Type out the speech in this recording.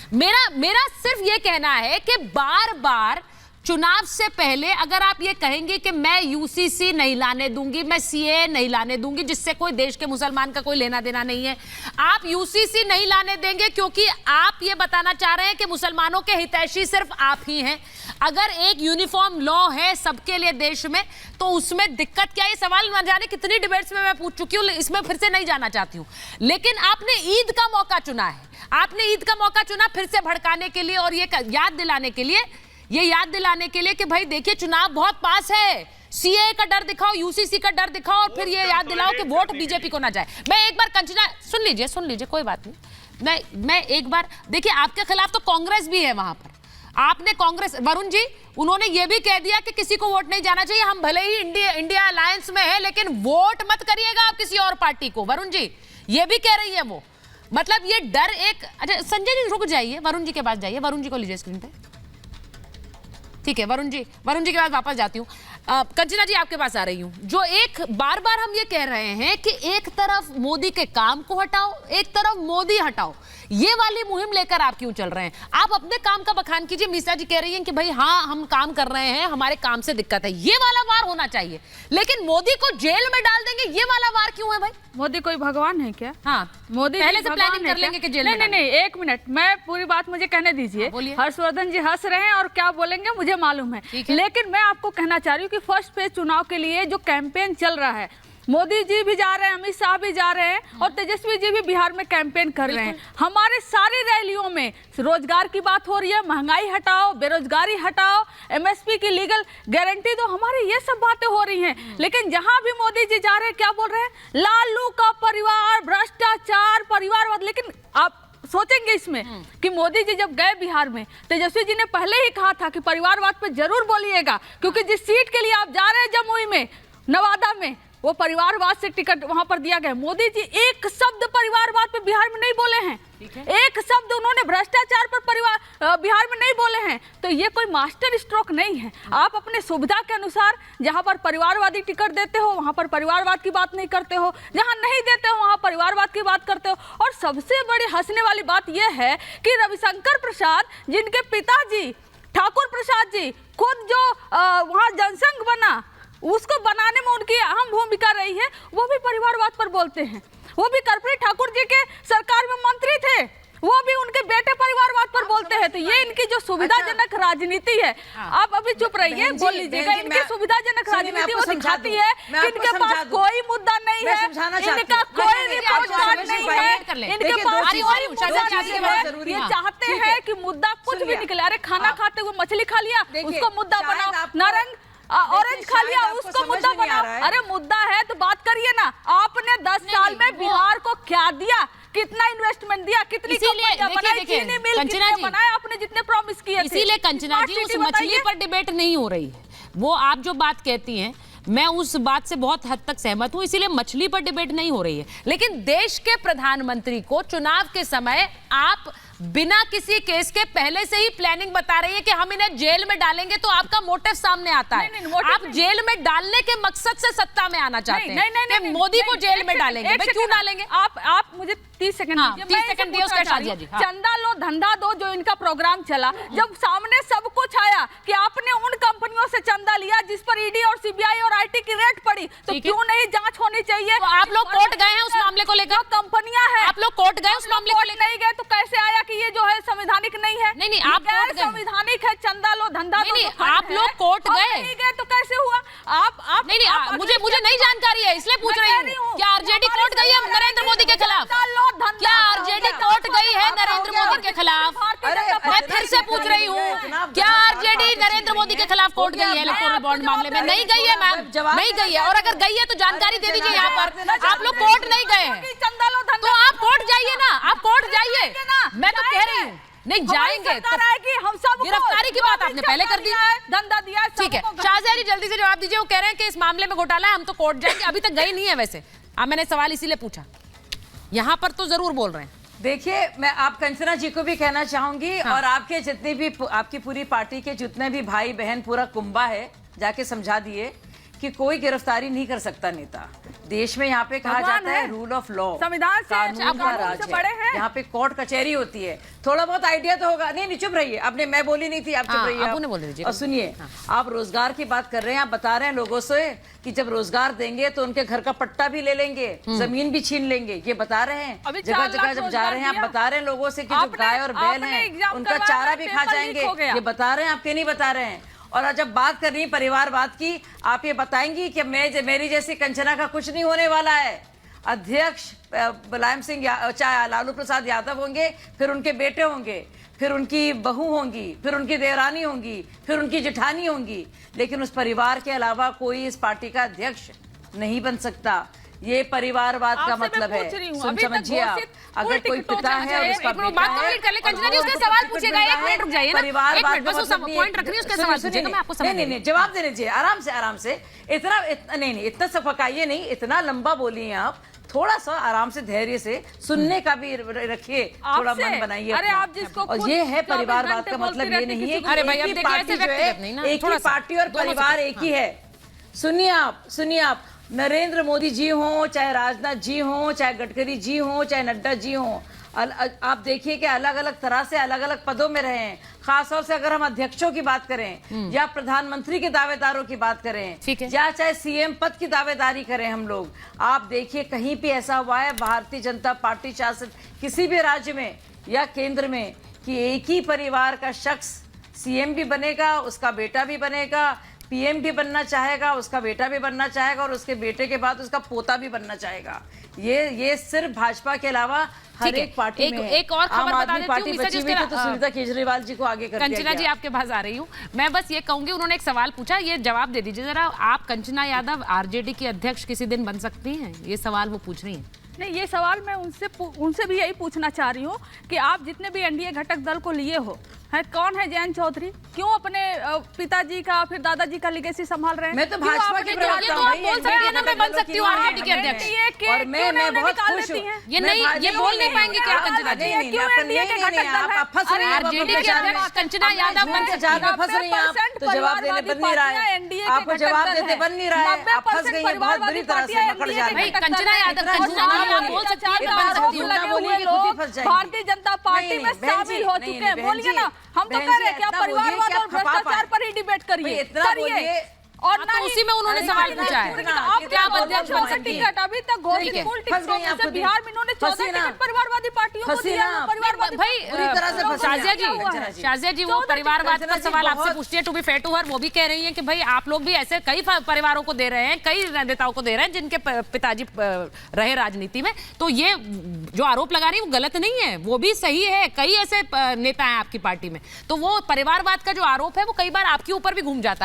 मेरा मेरा सिर्फ ये कहना है कि बार बार चुनाव से पहले अगर आप ये कहेंगे कि मैं यूसीसी नहीं लाने दूंगी, मैं सीए नहीं लाने दूंगी, जिससे कोई देश के मुसलमान का कोई लेना देना नहीं है, आप यूसीसी नहीं लाने देंगे क्योंकि आप ये बताना चाह रहे हैं कि मुसलमानों के हितैषी सिर्फ आप ही हैं। अगर एक यूनिफॉर्म लॉ है सबके लिए देश में तो उसमें दिक्कत क्या है? ये सवाल न जाने कितनी डिबेट्स में मैं पूछ चुकी हूँ, इसमें फिर से नहीं जाना चाहती हूँ। लेकिन आपने ईद का मौका चुना है, आपने ईद का मौका चुना फिर से भड़काने के लिए और ये याद दिलाने के लिए कि भाई देखिए चुनाव बहुत पास है, सीए का डर दिखाओ, यूसीसी का डर दिखाओ और फिर ये याद दिलाओ कि वोट बीजेपी को ना जाए। मैं एक बार कंचना सुन लीजिए कोई बात नहीं, मैं एक बार देखिए, आपके खिलाफ तो कांग्रेस भी है वहां पर। आपने कांग्रेस, वरुण जी उन्होंने ये भी कह दिया कि किसी को वोट नहीं जाना चाहिए, हम भले ही इंडिया अलायंस में है लेकिन वोट मत करिएगा आप किसी और पार्टी को। वरुण जी ये भी कह रही है वो, मतलब ये डर एक। अच्छा संजय जी रुक जाइए, वरुण जी के पास जाइए, वरुण जी को लीजिए स्क्रीन पे, ठीक है। वरुण जी के पास वापस जाती हूँ। कंचना जी आपके पास आ रही हूँ। जो एक बार बार हम ये कह रहे हैं कि एक तरफ मोदी के काम को हटाओ, एक तरफ मोदी हटाओ, ये वाली मुहिम लेकर आप क्यों चल रहे हैं? आप अपने काम का बखान कीजिए। मीसा जी कह रही हैं कि भाई हाँ हम काम कर रहे हैं, हमारे काम से दिक्कत है, ये वाला वार होना चाहिए। लेकिन मोदी को जेल में डाल देंगे, ये वाला वार क्यों है भाई? मोदी कोई भगवान है क्या? हाँ मोदी पहले से प्लानिंग कर लेंगे कि जेल में नहीं, एक मिनट, मैं पूरी बात मुझे कहने दीजिए। हर्षवर्धन जी हंस रहे हैं और क्या बोलेंगे मुझे मालूम है, लेकिन मैं आपको कहना चाह रही हूँ कि फर्स्ट फेज चुनाव के लिए जो कैंपेन चल रहा है, मोदी जी भी जा रहे हैं, अमित शाह भी जा रहे हैं और तेजस्वी जी भी बिहार में कैंपेन कर रहे हैं। हमारे सारी रैलियों में रोजगार की बात हो रही है, महंगाई हटाओ, बेरोजगारी हटाओ, एमएसपी की लीगल गारंटी दो, हमारी ये सब बातें हो रही हैं। लेकिन जहां भी मोदी जी जा रहे हैं क्या बोल रहे हैं? लालू का परिवार, भ्रष्टाचार, परिवारवाद। लेकिन आप सोचेंगे इसमें कि मोदी जी जब गए बिहार में, तेजस्वी जी ने पहले ही कहा था कि परिवारवाद पे जरूर बोलिएगा, क्योंकि जिस सीट के लिए आप जा रहे हैं जमुई में, नवादा में, वो परिवारवाद से टिकट वहां पर दिया गया। मोदी जी एक शब्द परिवारवाद पे बिहार में नहीं बोले हैं, एक शब्द उन्होंने भ्रष्टाचार पर बिहार में नहीं बोले हैं। तो ये कोई मास्टर स्ट्रोक नहीं है। आप अपने सुविधा के अनुसार जहां पर परिवारवादी टिकट देते हो वहां पर परिवारवाद की बात नहीं करते हो, जहां नहीं देते हो वहां परिवारवाद की बात करते हो। और सबसे बड़ी हंसने वाली बात यह है कि रविशंकर प्रसाद, जिनके पिताजी ठाकुर प्रसाद जी खुद जो वहां जनसंघ बना, उसको बनाने में उनकी अहम भूमिका रही है, वो भी परिवारवाद पर बोलते हैं। वो भी कर्पूरी ठाकुर जी के सरकार में मंत्री थे, वो भी उनके बेटे परिवारवाद पर बोलते हैं। तो ये इनकी जो सुविधाजनक राजनीति है, आप अभी चुप रहिए, बोल लीजिएगा। इनकी सुविधाजनक राजनीति वो दिखाती है कि इनके पास कोई मुद्दा नहीं है, इनका कोई रिपोर्ट कार्ड नहीं है, इनके पास कोई मुद्दा नहीं है। ये चाहते हैं कि मुद्दा कुछ भी निकले। अरे खाना खाते हुए मछली खा लिया, उसको मुद्दा बनाओ, नारंग ऑरेंज खा लिया, उसको मुद्दा बनाओ। अरे मुद्दा है तो बात करिए ना। आपने 10 साल में बिहार को क्या दिया, कितना इन्वेस्टमेंट दिया, कितनी कंपनियां बनाई, चीनी मिल कितने बनाए, आपने जितने प्रॉमिस किए थे। इसीलिए कंचना जी उस मछली पर डिबेट नहीं हो रही है। वो आप जो बात कहती हैं मैं उस बात से बहुत हद तक सहमत हूं, इसीलिए मछली पर डिबेट नहीं हो रही है। लेकिन देश के प्रधानमंत्री को चुनाव के समय आप बिना किसी केस के पहले से ही प्लानिंग बता रही है कि हम इन्हें जेल में डालेंगे, तो आपका मोटिव सामने आता है। आप जेल में डालने के मकसद से सत्ता में आना चाहते हैं कि मोदी को जेल में डालेंगे। भाई क्यों डालेंगे? आप मुझे 30 सेकंड दीजिए। 30 सेकंड दिए उसका शादी जी। चंदा लो धंधा दो, जो इनका प्रोग्राम चला, जब सामने सब कुछ आया कि आपने उन कंपनियों से चंदा लिया जिस पर ईडी और सीबीआई और आईटी की रेड पड़ी, तो क्यों नहीं जांच होनी चाहिए? आप लोग कोर्ट गए हैं उस मामले को लेकर? कंपनियां हैं, आप लोग कोर्ट गए उस मामले को लेकर? नहीं गए तो कैसे आया कि ये जो है संवैधानिक नहीं है? नहीं आप संवैधानिक है, चंदा लो धंधा दो। नहीं आप लोग कोर्ट गए? नहीं गए तो कैसे हुआ? आप नहीं मुझे नहीं जानकारी है, इसलिए पूछ रही हूँ। क्या आरजेडी कोर्ट गई है नरेंद्र मोदी के खिलाफ? क्या आरजेडी कोर्ट गई है नरेंद्र मोदी के खिलाफ? मैं फिर से पूछ रही हूँ, क्या आरजेडी नरेंद्र मोदी के खिलाफ कोर्ट गई है इलेक्टोरल बॉन्ड मामले में? नहीं गई है मैम, नहीं गई है। और अगर गई है तो जानकारी दे दीजिए यहाँ पर। आप लोग कोर्ट नहीं गए हैं तो आप कोर्ट जाइए ना, आप कोर्ट जाइए। मैं तो कह रही हूँ नहीं जाएंगे तो हम सब गिरफ्तारी की बात आपने पहले कर दी है, धंधा दिया है। ठीक है शाहजहां जी जल्दी से जवाब दीजिए। वो कह रहे हैं कि इस मामले में घोटाला है, हम तो कोर्ट जाएंगे। अभी तक गई नहीं है वैसे, मैंने सवाल इसीलिए पूछा, यहाँ पर तो जरूर बोल रहे हैं। देखिए मैं आप कंचना जी को भी कहना चाहूंगी और आपके जितने भी आपकी पूरी पार्टी के जितने भी भाई बहन पूरा कुंबा है, जाके समझा दिए कि कोई गिरफ्तारी नहीं कर सकता नेता। देश में यहाँ पे कहा भगवान जाता है है। रूल ऑफ लॉ, संविधान से कानून का राज से बड़े है। हैं। यहाँ पे कोर्ट कचहरी होती है, थोड़ा बहुत आइडिया तो होगा। नहीं चुप रहिए, आपने, मैं बोली नहीं थी, आप चुप रहिए। आप बोल दीजिए। और सुनिए, आप रोजगार की बात कर रहे हैं, आप बता रहे हैं लोगों से कि जब रोजगार देंगे तो उनके घर का पट्टा भी ले लेंगे, जमीन भी छीन लेंगे, ये बता रहे हैं। जगह जगह जब जा रहे हैं आप बता रहे हैं लोगों से कि जो गाय और बैल हैं उनका चारा भी खा जाएंगे, ये बता रहे हैं, आपके नहीं बता रहे हैं। और जब बात करनी है परिवारवाद की, आप ये बताएंगी कि मेरी जैसी कंचना का कुछ नहीं होने वाला है। अध्यक्ष मुलायम सिंह चाहे लालू प्रसाद यादव होंगे, फिर उनके बेटे होंगे, फिर उनकी बहू होंगी, फिर उनकी देवरानी होंगी, फिर उनकी जेठानी होंगी, लेकिन उस परिवार के अलावा कोई इस पार्टी का अध्यक्ष नहीं बन सकता। ये परिवारवाद का मतलब है। समझिए आप, अगर कोई पिता है और उसका बेटा है, कंचना जी उसका सवाल पूछेगा, 1 मिनट रुक जाइए ना, परिवारवाद बस वो पॉइंट रख रही है, उसका सवाल पूछेगा, मैं आपको समझ नहीं जवाब देने दीजिए, आराम से इतना नहीं इतना सफकाइए नहीं, इतना लंबा बोलिए आप, थोड़ा सा आराम से धैर्य से सुनने का भी रखिए, थोड़ा मन बनाइए। अरे आप जिसको और ये है परिवारवाद का मतलब, ये नहीं है कि एक ही पार्टी जो है, एक ही पार्टी और परिवार एक ही है। सुनिए आप, नरेंद्र मोदी जी हों, चाहे राजनाथ जी हों, चाहे गडकरी जी हों, चाहे नड्डा जी हों, आप देखिए कि अलग अलग तरह से अलग अलग पदों में रहे हैं। खासतौर से अगर हम अध्यक्षों की बात करें या प्रधानमंत्री के दावेदारों की बात करें या चाहे सीएम पद की दावेदारी करें हम लोग, आप देखिए कहीं भी ऐसा हुआ है भारतीय जनता पार्टी शासित किसी भी राज्य में या केंद्र में कि एक ही परिवार का शख्स सीएम भी बनेगा, उसका बेटा भी बनेगा, पीएम भी बनना चाहेगा, उसका बेटा भी बनना चाहेगा और उसके बेटे के बाद उसका पोता भी बनना चाहेगा। ये सिर्फ भाजपा के अलावा हर एक पार्टी में है। एक और खबर बता देती हूँ, बची हुई तो सुनीता केजरीवाल जी को आगे कर दिया कंचना जी आपके पास आ रही हूँ। मैं बस ये कहूंगी, उन्होंने एक सवाल पूछा, ये जवाब दे दीजिए जरा। आप कंचना यादव आरजेडी की अध्यक्ष किसी दिन बन सकती हैं? ये सवाल वो पूछ रही हैं। नहीं, ये सवाल मैं उनसे भी यही पूछना चाह रही हूँ कि आप जितने भी एनडीए घटक दल को लिए हो, है कौन है जयंत चौधरी? क्यों अपने पिताजी का फिर दादाजी का लिगेसी संभाल रहे हैं? मैं तो भाजपा की प्रवक्ता हूं, आप बोल सकती हैं ना, मैं बन सकती हूं आरजेडी की अध्यक्ष, और मैं बहुत खुश हूं। ये नहीं, ये बोल नहीं पाएंगे क्या कंचना जी? आप फंस रही हैं, आरजेडी की अध्यक्ष कंचना यादव बन सकती हैं। फंस रही हैं आप, तो जवाब देने बन नहीं रहा है, आपको जवाब देते बन नहीं रहा है, आप फंस गई हैं बहुत बुरी तरह से, पकड़ जा रही हैं। कंचना यादव, कंचना जी आप बोल सकती हैं बन सकती हूं। भारतीय जनता पार्टी में शामिल हो चुके हैं, बोलिए ना। हम तो कह रहे हैं कि आप परिवारवाद और भ्रष्टाचार पर ही डिबेट करिए, और तो उसी में उन्होंने सवाल पूछा है, आप क्या अध्यक्ष बन सकती हैं? अभी तक घोषित मूल टिकटों में से बिहार में इन्होंने 14 टिकट परिवारवादी पार्टियों को दिया। शाजिया जी वो परिवारवाद पर सवाल आपसे पूछती है, to be fair to her, वो भी कह रही हैं कि भाई आप लोग भी ऐसे कई परिवारों को दे रहे हैं, कई नेताओं को दे रहे हैं जिनके पिताजी रहे राजनीति में, तो ये जो आरोप लगा रही है वो गलत नहीं है, वो भी सही है। कई ऐसे नेता हैं आपकी पार्टी में, तो वो परिवारवाद का जो आरोप है वो कई बार आपके ऊपर भी घूम जाता है।